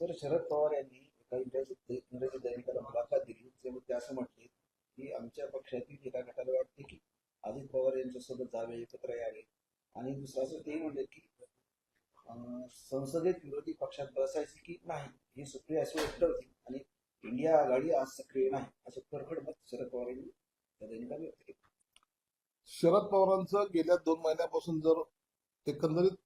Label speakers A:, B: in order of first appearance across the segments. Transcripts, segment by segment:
A: Sir, Sharad Pawar यांनी एका इंग्रजी दैनिकाला मुलाखत दिली. त्यामुळे ते असं म्हटले की आमच्या पक्षातील एका गटाला वाटते की अजित पवार यांच्यासोबत जावे, एकत्र यावे. आणि दुसरं असं ते म्हणले की संसदेत विरोधी पक्षात बसायचे की नाही हे सुप्रिया सुळे ठरवतील आणि इंडिया आघाडी आज सक्रिय नाही, असं परखड मत शरद पवार यांनी त्या दैनिकाला व्यक्त केलं.
B: शरद पवारांचं गेल्या 2 महिन्यापासून जर एकंदरीत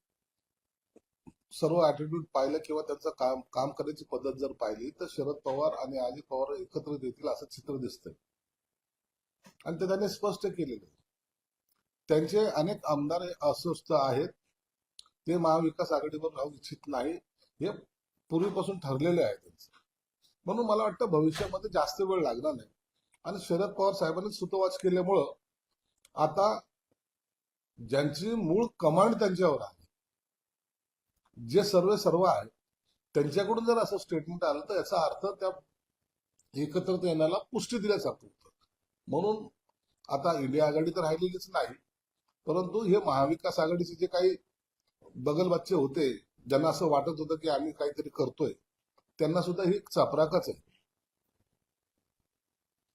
B: सर्व ऍटिट्यूड पाहिलं किंवा त्यांचं काम काम करण्याची पद्धत जर पाहिली तर शरद पवार आणि अजित पवार एकत्रित येतील असं चित्र दिसतंय. आणि ते त्यांनी स्पष्ट केलेलं आहे. त्यांचे अनेक आमदार हे अस्वस्थ आहेत, ते महाविकास आघाडीवर राहू इच्छित नाही, हे पूर्वीपासून ठरलेले आहे त्यांचं. म्हणून मला वाटतं भविष्यामध्ये जास्त वेळ लागणार नाही. आणि शरद पवार साहेबांनी सुतोवाच केल्यामुळं आता ज्यांची मूळ कमांड त्यांच्यावर आहे, जे सर्व आहे, त्यांच्याकडून जर असं स्टेटमेंट आलं तर याचा अर्थ त्या एकत्रित येण्याला पुष्टी दिल्यासारखं होतं. म्हणून आता इंडिया आघाडी तर राहिलेलीच नाही, परंतु हे महाविकास आघाडीचे जे काही बगलबच्चे होते, ज्यांना असं वाटत होतं की आम्ही काहीतरी करतोय, त्यांना सुद्धा ही चपराकच आहे.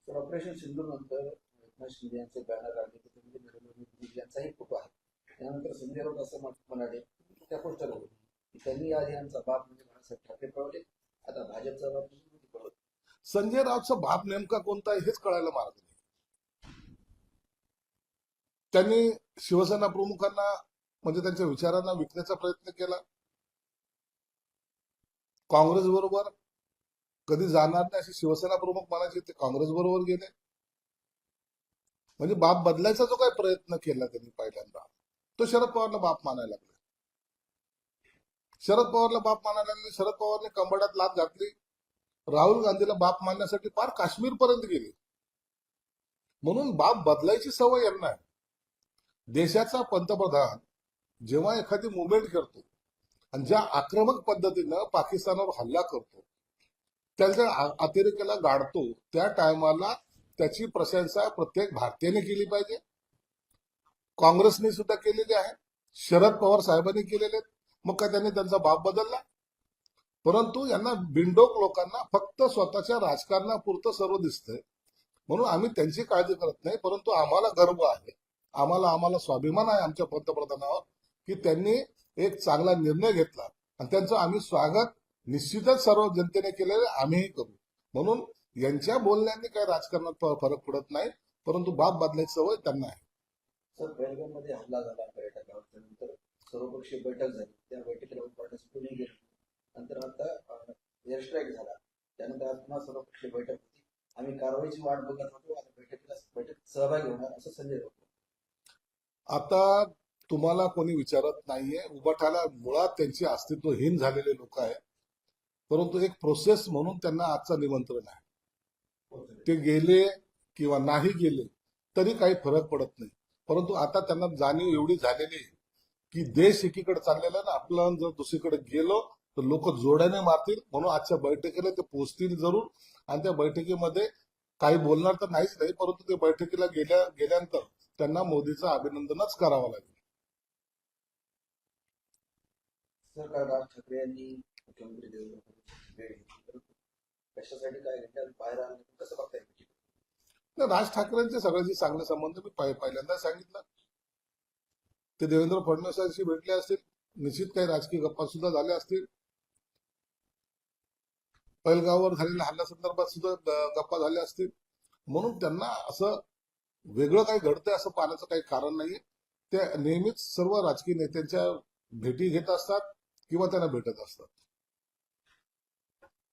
A: तर ऑपरेशन सिंधू नंतर एकनाथ शिंदे यांचे बॅनर लागले, त्याच्यामध्ये नरेंद्र मोदी यांचाही फोटो आहे. त्यानंतर संजय राऊत असं म्हणाले त्या पोस्टरवर की त्यांनी आधी आमचा बाप म्हणजे बाळासाहेब ठाकरे पळवले, आता भाजपचा बाप म्हणजे मोदी पळवले.
B: संजय राऊतचा बाप नेमका कोणता आहे हेच कळायला मार्ग नाही. त्यांनी शिवसेना प्रमुखांना म्हणजे त्यांच्या विचारांना विकण्याचा प्रयत्न केला. काँग्रेस बरोबर कधी जाणार नाही असे शिवसेना प्रमुख म्हणायचे, ते काँग्रेस बरोबर गेले. म्हणजे बाप बदलायचा जो काही प्रयत्न केला त्यांनी पहिल्यांदा, तो शरद पवारला बाप मानायला लागला. शरद पवारला बाप मानायला लागले. शरद पवारने कंबड्यात लाथ घातली. राहुल गांधीला बाप मानण्यासाठी फार काश्मीर पर्यंत गेले. म्हणून बाप बदलायची सवय यांना आहे. देशाचा पंतप्रधान जेव्हा एखादी मुवमेंट करतो आणि ज्या आक्रमक पद्धतीनं पाकिस्तानवर हल्ला करतो, त्याच्या अतिरेकाला गाडतो, त्या टायमाला त्याची प्रशंसा प्रत्येक भारतीयाने केली पाहिजे. काँग्रेसने सुद्धा केलेली आहे, शरद पवार साहेबांनी केलेले आहेत. मग काय त्यांनी त्यांचा बाप बदलला? परंतु यांना बिनडोक लोकांना फक्त स्वतःच्या राजकारणापुरतं सर्व दिसतंय. म्हणून आम्ही त्यांची काळजी करत नाही, परंतु आम्हाला गर्व आहे, आम्हाला स्वाभिमान आहे आमच्या पंतप्रधानावर की त्यांनी एक चांगला निर्णय घेतला आणि त्यांचं आम्ही स्वागत निश्चितच सर्व जनतेने केलेलं आम्हीही करू. म्हणून यांच्या बोलण्याने काही राजकारणात फरक पडत नाही, परंतु बाप बदलायची सवय त्यांना आहे.
A: सर, बेळगाव मध्ये हल्ला झाला पर्यटकावर, त्यानंतर सर्वपक्षीय बैठक झाली, त्या बैठकीला पार्टिसिपेट कोणी गेलं. नंतर आता एअर स्ट्राईक झाला, त्यानंतर आज पुन्हा सर्वपक्षीय बैठक होती. आम्ही कारवाईची वाट बघत होतो, आता बैठकीत सहभागी होणार असं संजय राऊत.
B: आता तुम्हाला कोणी विचारत नाहीये. उभाटाला मुळात त्यांची अस्तित्वहीन झालेले लोक आहेत, परंतु एक प्रोसेस म्हणून त्यांना आजचं निमंत्रण आहे. ते गेले किंवा नाही गेले तरी काही फरक पडत नाही. परंतु आता त्यांना जाणीव एवढी झालेली आहे की देश एकीकडे चाललेला ना, आपलं जर दुसरीकडे गेलो तर लोक जोड्याने मारतील. म्हणून आजच्या बैठकीला ते पोहोचतील जरूर. आणि त्या बैठकीमध्ये काही बोलणार तर नाहीच नाही, परंतु ते बैठकीला गेल्यानंतर त्यांना मोदीचं अभिनंदनच करावं लागेल.
A: सर, काल राज ठाकरे यांनी मुख्यमंत्री देवेंद्र फडणवीस भेट घेतली, परंतु कशासाठी काय घडलं बाहेर आलं कसं बघताय?
B: राज ठाकरेंचे सगळ्यांशी चांगले संबंध मी पहिल्यांदा सांगितलं. ते देवेंद्र फडणवीसांशी भेटले असतील, निश्चित काही राजकीय गप्पा सुद्धा झाल्या असतील. पहलगाववर झालेल्या हल्ल्यासंदर्भात सुद्धा गप्पा झाल्या असतील. म्हणून त्यांना असं वेगळं काही घडतंय असं पाहण्याचं काही कारण नाहीये. ते नेहमीच सर्व राजकीय नेत्यांच्या भेटी घेत असतात किंवा त्यांना भेटत असतात.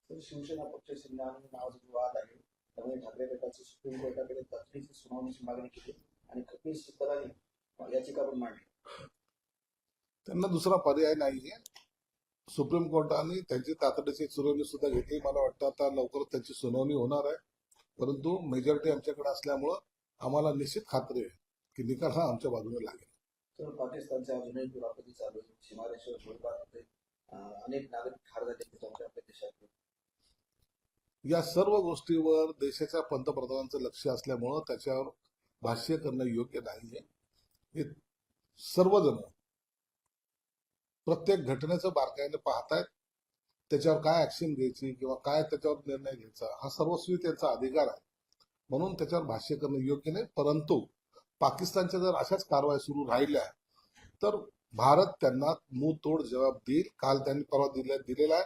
A: तर शिवसेना पक्ष शिंदे नावाचा जो वाद आहे, त्यामुळे ठाकरे गटाची सुप्रीम कोर्टाकडे तातडीची सुनावणीची मागणी केली आणि कपिल सिब्बलांनी याचिका पण मांडली.
B: त्यांना दुसरा पर्याय नाहीये. सुप्रीम कोर्टाने त्यांची तातडीची सुनावणी सुद्धा घेतली. मला वाटतं आता लवकरच त्यांची सुनावणी होणार आहे. परंतु मेजॉरिटी आमच्याकडे असल्यामुळं आम्हाला निश्चित खात्री आहे की निकाल हा आमच्या बाजूने लागेल.
A: तर पाकिस्तानच्या अजूनही दुरापती चालू आहे, सीमारेषेवर गोळीबार होते, अनेक नागरिक ठार झाले त्याच्यामध्ये आपल्या देशात.
B: या सर्व गोष्टीवर देशाच्या पंतप्रधानांचं लक्ष असल्यामुळं त्याच्यावर भाष्य करणं योग्य नाहीये. हे सर्वजण प्रत्येक घटनेचं बारकाईने पाहतायत. त्याच्यावर काय ऍक्शन घ्यायची किंवा काय त्याच्यावर निर्णय घ्यायचा हा सर्वस्वी त्यांचा अधिकार आहे. म्हणून त्याच्यावर भाष्य करणं योग्य नाही. परंतु पाकिस्तानच्या जर अशाच कारवाई सुरू राहिल्या तर भारत त्यांना मुंहतोड जबाब देईल. काल त्यांनी परवा दिलेला आहे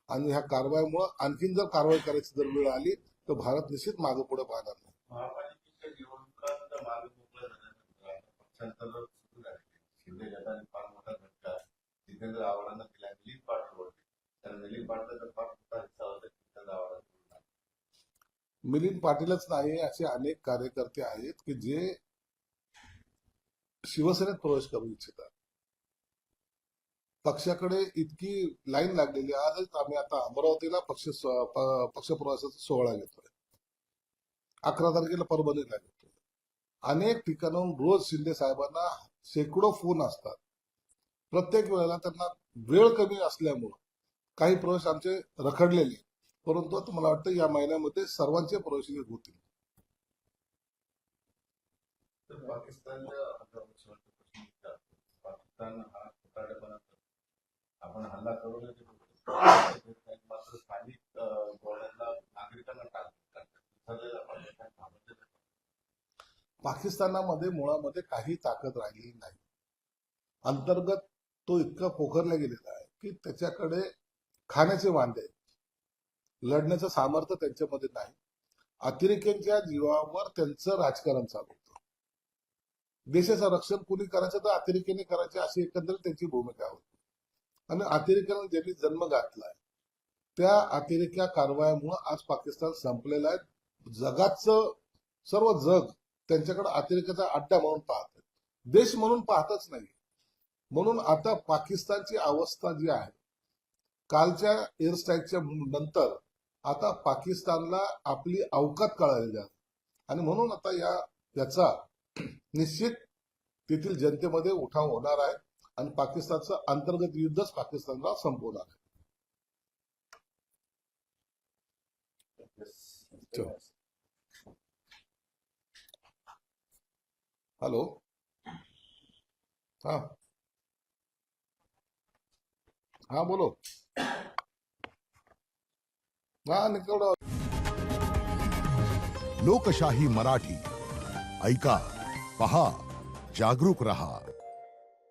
B: आणि ह्या कारवाईमुळे आणखीन जर कारवाई करायची जर वेळ आली तर भारत निश्चित मागे पुढे पाहणार नाही.
C: महापालिकेच्या निवडणुकांचा मार्ग मोकळा झाल्यानंतर आता पक्षांतर सुरू झाले. शिंदे गटाने फार मोठा झटका जितेंद्र आव्हाडांना दिला. मिलिंद पाटील तर मिलिंद पाटलाचा फार मोठा हिस्सा होता जितेंद्र आव्हाडांचा.
B: मिलिंद पाटीलच नाही, असे अनेक कार्यकर्ते आहेत की जे शिवसेनेत प्रवेश करू इच्छितात. पक्षाकडे इतकी लाईन लागलेली आहे. आजच आम्ही आता अमरावतीला पक्षप्रवेशाचा सोहळा घेतोय. 11 तारखेला परभणीला घेतोय. अनेक ठिकाणाहून रोज शिंदे साहेबांना शेकडो फोन असतात. प्रत्येक वेळेला त्यांना वेळ कमी असल्यामुळं काही प्रवेश आमचे रखडलेले, परंतु आता मला वाटतं या महिन्यामध्ये सर्वांचे प्रवेश होतील.
C: तर पाकिस्तानच्या शेवटचा प्रश्न विचारतो. पाकिस्तान हा खोटारडेपणा करतो. आपण हल्ला करू नये मात्र स्थानिक बोलण्याला नागरिकांना टाळतात.
B: पाकिस्तानामध्ये मुळामध्ये काही ताकद राहिली नाही. अंतर्गत तो इतका पोखरला गेलेला आहे की त्याच्याकडे खाण्याचे वांदे, लढण्याचं सामर्थ्य त्यांच्यामध्ये नाही. अतिरेक्यांच्या जीवावर त्यांचं राजकारण चालू होतं. देशाचं रक्षण कुणी करायचं तर अतिरेक्याने करायचे अशी एकंदरीत त्यांची भूमिका होती. आणि अतिरेक्याने ज्यांनी जन्म घातलाय त्या अतिरेक्या कारवायामुळे आज पाकिस्तान संपलेला आहे. जगाचं सर्व जग त्यांच्याकडे अतिरेक्याचा अड्डा म्हणून पाहत, देश म्हणून पाहतच नाही. म्हणून आता पाकिस्तानची अवस्था जी आहे, कालच्या एअर स्ट्राईकच्या नंतर आता पाकिस्तानला आपली अवकात कळालेली आहे. आणि म्हणून आता याचा निश्चित तेथील जनतेमध्ये उठाव होणार आहे आणि पाकिस्तानचं अंतर्गत युद्धच पाकिस्तानला संपवणार आहे. हॅलो, हा हा बोलो. हा निकवडा.
D: लोकशाही मराठी ऐका, पहा, जागरूक रहा.